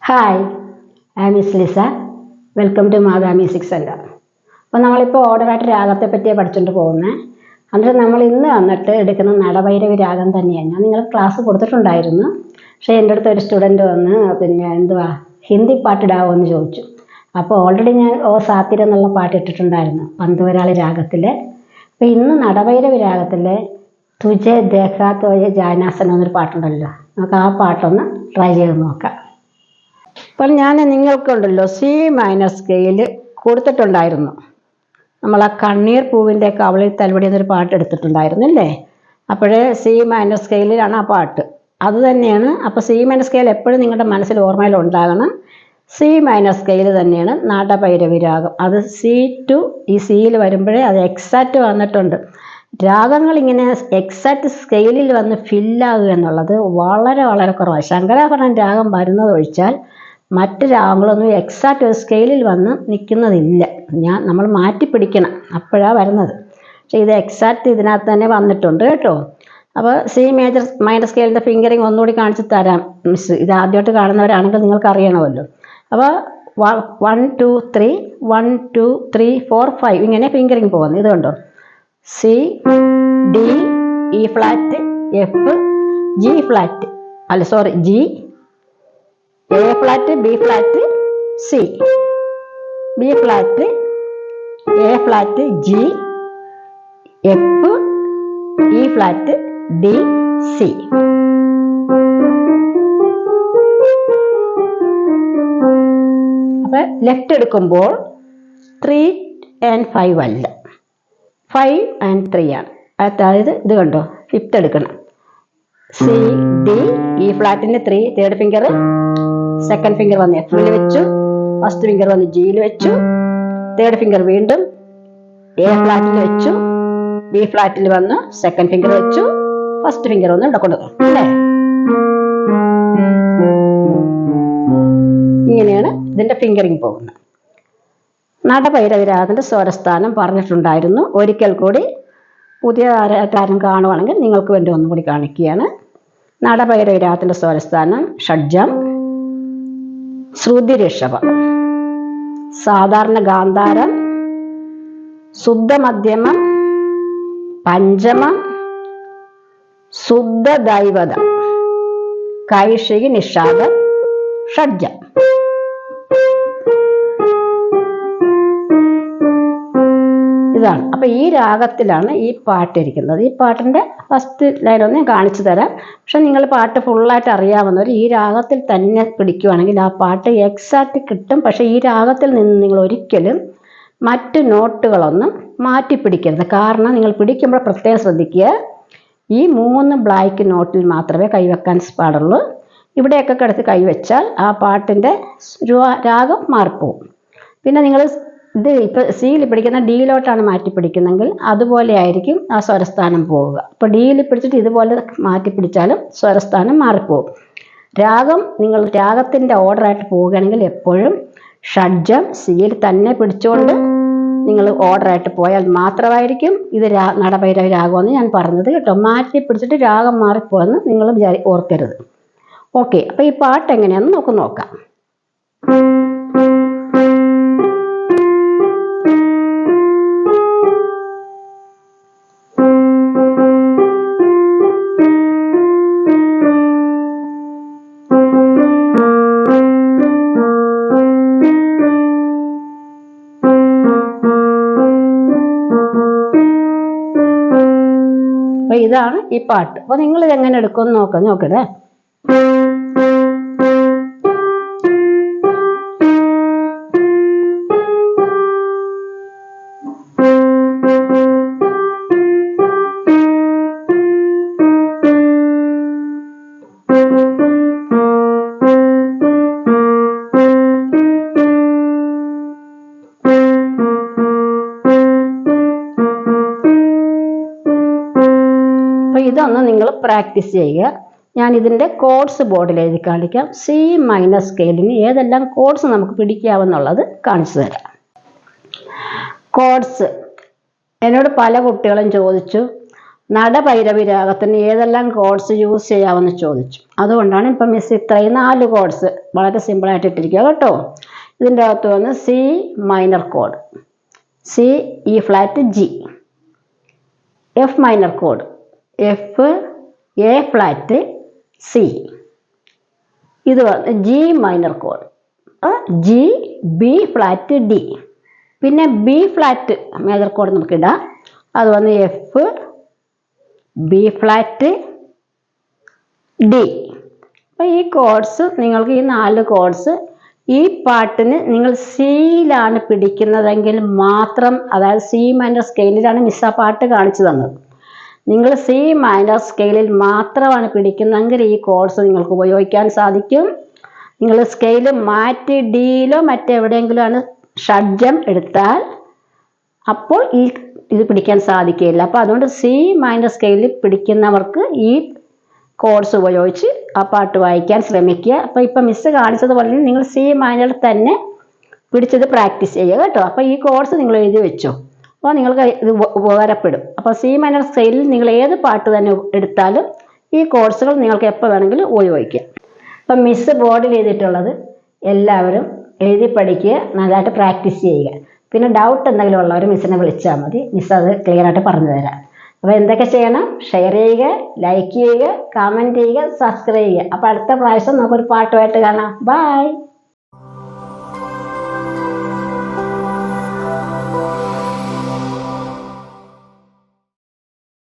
Hi, I am miss Lisa. Welcome to Mata music centre. അപ്പോൾ നമ്മളിപ്പോൾ ഓർഡറായിട്ട് രാഗത്തെ പറ്റിയാണ് പഠിച്ചുകൊണ്ട് പോകുന്നത്. എന്നിട്ട് നമ്മൾ ഇന്ന് വന്നിട്ട് എടുക്കുന്ന നടഭൈരവി രാഗം തന്നെയാണ്. ഞാൻ നിങ്ങൾ ക്ലാസ് കൊടുത്തിട്ടുണ്ടായിരുന്നു. പക്ഷേ എൻ്റെ അടുത്ത് ഒരു സ്റ്റുഡൻറ്റ് വന്ന് ഹിന്ദി പാട്ടിടാവോ എന്ന് ചോദിച്ചു. അപ്പോൾ ഓൾറെഡി ഞാൻ ഓ സാത്തിര എന്നുള്ള പാട്ട് ഇട്ടിട്ടുണ്ടായിരുന്നു പന്തുവരാളി രാഗത്തിൽ. അപ്പോൾ ഇന്ന് നടഭൈരവി രാഗത്തിൽ തുജെ ദേഖാ തോയെ ജാനാസനം എന്നൊരു പാട്ടുണ്ടല്ലോ, നമുക്ക് ആ പാട്ടൊന്ന് ട്രൈ ചെയ്ത് നോക്കാം. അപ്പോൾ ഞാൻ നിങ്ങൾക്കുണ്ടല്ലോ സി മൈനർ സ്കെയിൽ കൊടുത്തിട്ടുണ്ടായിരുന്നു. നമ്മൾ ആ കണ്ണീർ പൂവിൻ്റെ കവളിൽ തലവടി എന്നൊരു പാട്ട് എടുത്തിട്ടുണ്ടായിരുന്നില്ലേ? അപ്പോഴേ സി മൈനർ സ്കെയിലാണ് ആ പാട്ട്, അത് തന്നെയാണ്. അപ്പോൾ സി മൈനർ സ്കെയിൽ എപ്പോഴും നിങ്ങളുടെ മനസ്സിൽ ഓർമ്മയിൽ ഉണ്ടാകണം. സി മൈനർ സ്കെയിൽ തന്നെയാണ് നടഭൈരവി രാഗം. അത് സി ടു ഈ സിയിൽ വരുമ്പോഴേ അത് എക്സാക്റ്റ് വന്നിട്ടുണ്ട്. രാഗങ്ങൾ ഇങ്ങനെ എക്സാക്റ്റ് സ്കെയിലിൽ വന്ന് ഫില്ലാകുക എന്നുള്ളത് വളരെ വളരെ കുറവാണ്. ശങ്കരാഭരണം രാഗം വരുന്നത് ഒഴിച്ചാൽ മറ്റ് രാഗങ്ങളൊന്നും എക്സാക്റ്റ് ഒരു സ്കെയിലിൽ വന്ന് നിൽക്കുന്നതില്ല. നമ്മൾ മാറ്റി പിടിക്കണം, അപ്പോഴാണ് വരുന്നത്. പക്ഷേ ഇത് എക്സാക്റ്റ് ഇതിനകത്ത് തന്നെ വന്നിട്ടുണ്ട് കേട്ടോ. അപ്പോൾ സി മൈനർ സ്കെയിലിൻ്റെ ഫിംഗറിങ് ഒന്നുകൂടി കാണിച്ച് തരാം മിസ്. ഇത് ആദ്യമായിട്ട് കാണുന്നവരാണെങ്കിൽ നിങ്ങൾക്ക് അറിയണമല്ലോ. അപ്പോൾ 1 2 3 1 2 3 4 5 ഇങ്ങനെ ഫിംഗറിങ് പോകുന്നു. ഇത് കണ്ടോ, C D E flat F G flat G A flat B flat C B flat A flat G F E flat D C. അപ്പം ലെഫ്റ്റ് എടുക്കുമ്പോൾ 3 and 5 അല്ല, 5 and 3 ആണ്. അതായത് ഇത് കണ്ടോ, ഫിഫ്ത്ത് എടുക്കണം. സി ഡി ഇ ഫ്ലാറ്റിൻ്റെ 3 തേർഡ് ഫിംഗർ, സെക്കൻഡ് ഫിംഗർ വന്ന് എഫിൽ വെച്ചു, ഫസ്റ്റ് ഫിംഗർ വന്ന് ജിയിൽ വെച്ചു, തേർഡ് ഫിംഗർ വീണ്ടും എ ഫ്ലാറ്റിൽ വെച്ചു, ബി ഫ്ലാറ്റിൽ വന്ന് സെക്കൻഡ് ഫിംഗർ വെച്ചു, ഫസ്റ്റ് ഫിംഗർ വന്ന് ഇവിടെ കൊണ്ടുപോകും അല്ലേ? ഇങ്ങനെയാണ് ഇതിൻ്റെ ഫിംഗറിങ് പോകുന്നത്. നടഭൈരവി രാഗത്തിൻ്റെ സ്വരസ്ഥാനം പറഞ്ഞിട്ടുണ്ടായിരുന്നു. ഒരിക്കൽ കൂടി പുതിയ ആരും കാണുവാണെങ്കിൽ നിങ്ങൾക്ക് വേണ്ടി ഒന്നും കൂടി കാണിക്കുകയാണ്. നടഭൈരവി രാഗത്തിൻ്റെ സ്വരസ്ഥാനം ഷഡ്ജം, ശ്രുതി ഋഷഭം, സാധാരണ ഗാന്ധാരം, ശുദ്ധ മധ്യമം, പഞ്ചമം, ശുദ്ധ ദൈവതം, കൈഷികി നിഷാദം, ഷഡ്ജം. ഇതാണ്. അപ്പോൾ ഈ രാഗത്തിലാണ് ഈ പാട്ടിരിക്കുന്നത്. ഈ പാട്ടിൻ്റെ ഫസ്റ്റ് ലൈനൊന്ന് ഞാൻ കാണിച്ചു തരാം. പക്ഷെ നിങ്ങൾ പാട്ട് ഫുള്ളായിട്ട് അറിയാവുന്നവർ ഈ രാഗത്തിൽ തന്നെ പിടിക്കുകയാണെങ്കിൽ ആ പാട്ട് എക്സാക്റ്റ് കിട്ടും. പക്ഷേ ഈ രാഗത്തിൽ നിന്ന് നിങ്ങൾ ഒരിക്കലും മറ്റ് നോട്ടുകളൊന്നും മാറ്റി പിടിക്കരുത്. കാരണം നിങ്ങൾ പിടിക്കുമ്പോൾ പ്രത്യേകം ശ്രദ്ധിക്കുക, ഈ 3 ബ്ലാക്ക് നോട്ടിൽ മാത്രമേ കൈവെക്കാൻ പാടുള്ളൂ. ഇവിടെയൊക്കെ കിടത്ത് കൈവച്ചാൽ ആ പാട്ടിൻ്റെ രാഗം മാറിപ്പോവും. പിന്നെ നിങ്ങൾ ഇത് ഇപ്പോൾ സിയിൽ പിടിക്കുന്ന ഡിയിലോട്ടാണ് മാറ്റി പിടിക്കുന്നെങ്കിൽ അതുപോലെ ആയിരിക്കും ആ സ്വരസ്ഥാനം പോവുക. അപ്പോൾ ഡിയിൽ പിടിച്ചിട്ട് ഇതുപോലെ മാറ്റി പിടിച്ചാലും സ്വരസ്ഥാനം മാറിപ്പോവും. നിങ്ങൾ രാഗത്തിൻ്റെ ഓർഡറായിട്ട് പോവുകയാണെങ്കിൽ എപ്പോഴും ഷഡ്ജം സിയിൽ തന്നെ പിടിച്ചുകൊണ്ട് നിങ്ങൾ ഓർഡറായിട്ട് പോയാൽ മാത്രമായിരിക്കും ഇത് നടഭൈരവി രാഗമെന്ന് ഞാൻ പറഞ്ഞത് കേട്ടോ. മാറ്റി പിടിച്ചിട്ട് രാഗം മാറിപ്പോയെന്ന് നിങ്ങൾ ഓർക്കരുത്. ഓക്കെ, അപ്പോൾ ഈ പാട്ട് എങ്ങനെയാണെന്ന് നമുക്ക് നോക്കാം. അപ്പോൾ ഇതാണ് ഈ പാട്ട്. അപ്പോൾ നിങ്ങൾ ഇതെങ്ങനെ എടുക്കുമെന്ന് നോക്കണേ. ഇതൊന്ന് നിങ്ങൾ പ്രാക്ടീസ് ചെയ്യുക. ഞാൻ ഇതിൻ്റെ കോഡ്സ് ബോർഡിൽ എഴുതി കാണിക്കാം. സി മൈനർ സ്കെയിലിന് ഏതെല്ലാം കോഡ്സ് നമുക്ക് പിടിക്കാമെന്നുള്ളത് കാണിച്ചു തരാം. കോഡ്സ് എന്നോട് പല കുട്ടികളും ചോദിച്ചു, നടഭൈരവി രാഗത്തിന് ഏതെല്ലാം കോഡ്സ് യൂസ് ചെയ്യാമെന്ന് ചോദിച്ചു. അതുകൊണ്ടാണ് ഇപ്പം മിസ് ഇത്രയും 4 കോഡ്സ് വളരെ സിമ്പിളായിട്ട് ഇട്ടിരിക്കുക കേട്ടോ. ഇതിൻ്റെ അകത്ത് വന്ന് C minor code, C E flat G, F minor code, F A flat C, ഇത് വന്ന് G minor code, G B flat D, പിന്നെ ബി ഫ്ലാറ്റ് മേജർ കോഡ് നമുക്കിടാം. അത് വന്ന് എഫ് ബി ഫ്ലാറ്റ് ഡി. അപ്പോൾ ഈ കോഡ്സ് നിങ്ങൾക്ക് ഈ 4 കോഡ്സ് ഈ പാട്ടിന് നിങ്ങൾ സിയിലാണ് പിടിക്കുന്നതെങ്കിൽ മാത്രം, അതായത് സി മൈനർ സ്കെയിലിലാണ് മിസ് ആ പാട്ട് കാണിച്ചു തന്നത്. നിങ്ങൾ സി മൈനർ സ്കെയിലിൽ മാത്രമാണ് പിടിക്കുന്നതെങ്കിൽ ഈ കോഡ്സ് നിങ്ങൾക്ക് ഉപയോഗിക്കാൻ സാധിക്കും. നിങ്ങൾ സ്കെയിൽ മാറ്റി ഡിയിലോ മറ്റെവിടെയെങ്കിലും ആണ് ഷഡ്ജം എടുത്താൽ അപ്പോൾ ഈ ഇത് പിടിക്കാൻ സാധിക്കില്ല. അപ്പോൾ അതുകൊണ്ട് സി മൈനർ സ്കെയിലിൽ പിടിക്കുന്നവർക്ക് ഈ കോഡ്സ് ഉപയോഗിച്ച് ആ പാട്ട് വായിക്കാൻ ശ്രമിക്കുക. അപ്പോൾ ഇപ്പം മിസ് കാണിച്ചതുപോലെ നിങ്ങൾ സി മൈനർ തന്നെ പിടിച്ചത് പ്രാക്ടീസ് ചെയ്യുക കേട്ടോ. അപ്പോൾ ഈ കോഡ്സ് നിങ്ങൾ എഴുതി വെച്ചോ, അപ്പോൾ നിങ്ങൾക്ക് ഇത് ഉപകാരപ്പെടും. അപ്പോൾ സി മൈനർ സ്കെയിലിൽ നിങ്ങൾ ഏത് പാട്ട് തന്നെ എടുത്താലും ഈ കോഡ്സുകൾ നിങ്ങൾക്ക് എപ്പോൾ വേണമെങ്കിലും ഉപയോഗിക്കാം. അപ്പം മിസ് ബോർഡിൽ എഴുതിയിട്ടുള്ളത് എല്ലാവരും എഴുതി പഠിക്കുക, നല്ലതായിട്ട് പ്രാക്ടീസ് ചെയ്യുക. പിന്നെ ഡൗട്ട് എന്തെങ്കിലും ഉള്ളവർ മിസ്സിനെ വിളിച്ചാൽ മതി, മിസ് അത് ക്ലിയറായിട്ട് പറഞ്ഞു തരാം. അപ്പോൾ എന്തൊക്കെ ചെയ്യണം? ഷെയർ ചെയ്യുക, ലൈക്ക് ചെയ്യുക, കമൻറ്റ് ചെയ്യുക, സബ്സ്ക്രൈബ് ചെയ്യുക. അപ്പോൾ അടുത്ത പ്രാവശ്യം നമുക്കൊരു പാട്ടുമായിട്ട് കാണാം. ബൈ.